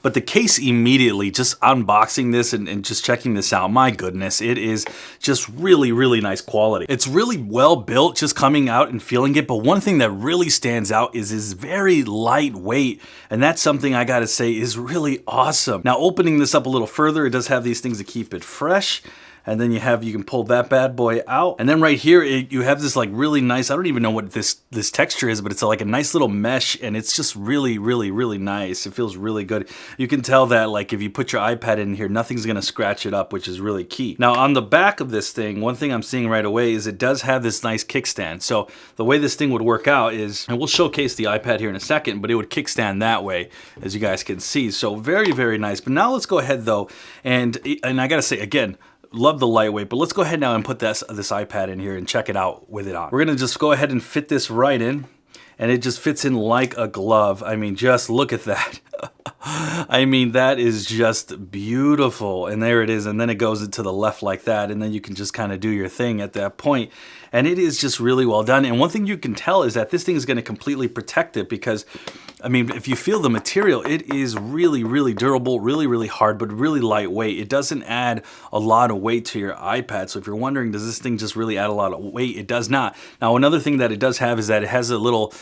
But the case immediately, just unboxing this and just checking this out, my goodness, it is just really, really nice quality. It's really well built just coming out and feeling it, but one thing that really stands out is very lightweight, and that's something I gotta say is really awesome. Now opening this up a little further, it does have these things to keep it fresh. And then you can pull that bad boy out. And then right here, you have this like really nice, I don't even know what this texture is, but it's like a nice little mesh, and it's just really, really, really nice. It feels really good. You can tell that like if you put your iPad in here, nothing's gonna scratch it up, which is really key. Now on the back of this thing, one thing I'm seeing right away is it does have this nice kickstand. So the way this thing would work out is, and we'll showcase the iPad here in a second, but it would kickstand that way, as you guys can see. So very, very nice. But now let's go ahead though, and I gotta say again, love the lightweight, but let's go ahead now and put this iPad in here and check it out with it on. We're gonna just go ahead and fit this right in, and it just fits in like a glove. I mean, just look at that. I mean, that is just beautiful. And there it is, and then it goes into the left like that, and then you can just kind of do your thing at that point. And it is just really well done. And one thing you can tell is that this thing is gonna completely protect it, because I mean, if you feel the material, it is really, really durable, really, really hard, but really lightweight. It doesn't add a lot of weight to your iPad. So if you're wondering, does this thing just really add a lot of weight? It does not. Now, another thing that it does have is that it has a little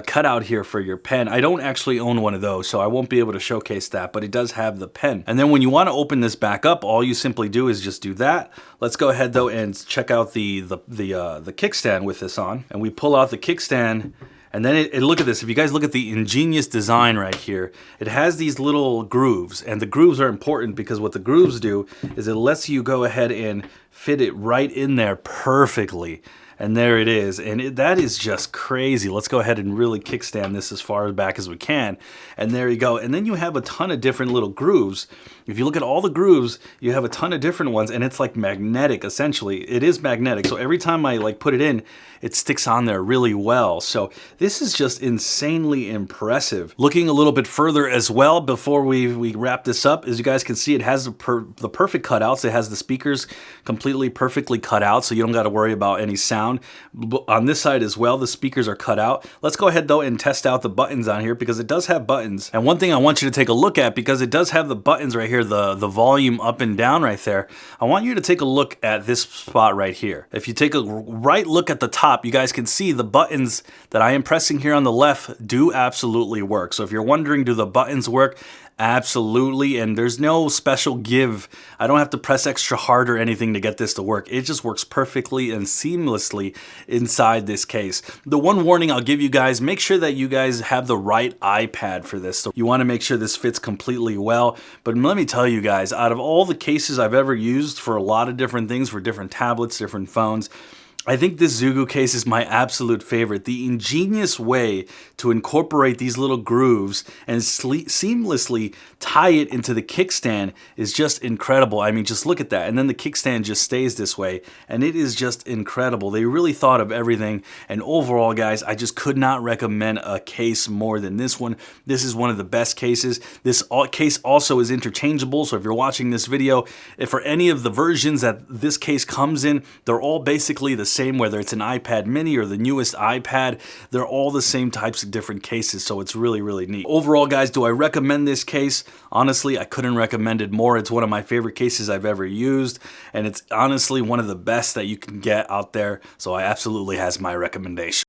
cutout here for your pen. I don't actually own one of those, so I won't be able to showcase that, but it does have the pen. And then when you want to open this back up, all you simply do is just do that. Let's go ahead though and check out the kickstand with this on. And we pull out the kickstand. And then look at this, if you guys look at the ingenious design right here, it has these little grooves, and the grooves are important because what the grooves do is it lets you go ahead and fit it right in there perfectly. And there it is, and that is just crazy. Let's go ahead and really kickstand this as far back as we can. And there you go. And then you have a ton of different little grooves. If you look at all the grooves, you have a ton of different ones, and it's like magnetic, essentially. It is magnetic, so every time I like put it in, it sticks on there really well. So this is just insanely impressive. Looking a little bit further as well before we wrap this up, as you guys can see, it has the perfect cutouts. It has the speakers completely perfectly cut out, so you don't got to worry about any sound. On this side as well, the speakers are cut out. Let's go ahead though and test out the buttons on here, because it does have buttons. And one thing I want you to take a look at, because it does have the buttons right here, the volume up and down right there, I want you to take a look at this spot right here. If you take a right look at the top, you guys can see the buttons that I am pressing here on the left do absolutely work. So if you're wondering, do the buttons work? Absolutely, and there's no special give. I don't have to press extra hard or anything to get this to work. It just works perfectly and seamlessly inside this case. The one warning I'll give you guys, make sure that you guys have the right iPad for this. So you want to make sure this fits completely well. But let me tell you guys, out of all the cases I've ever used for a lot of different things, for different tablets, different phones, I think this ZUGU case is my absolute favorite. The ingenious way to incorporate these little grooves and seamlessly tie it into the kickstand is just incredible. I mean, just look at that. And then the kickstand just stays this way, and it is just incredible. They really thought of everything. And overall, guys, I just could not recommend a case more than this one. This is one of the best cases. This case also is interchangeable. So if you're watching this video, if for any of the versions that this case comes in, they're all basically the same, whether it's an iPad mini or the newest iPad, they're all the same types of different cases, so it's really, really neat. Overall, guys, do I recommend this case? Honestly, I couldn't recommend it more. It's one of my favorite cases I've ever used, and it's honestly one of the best that you can get out there, so I absolutely has my recommendation.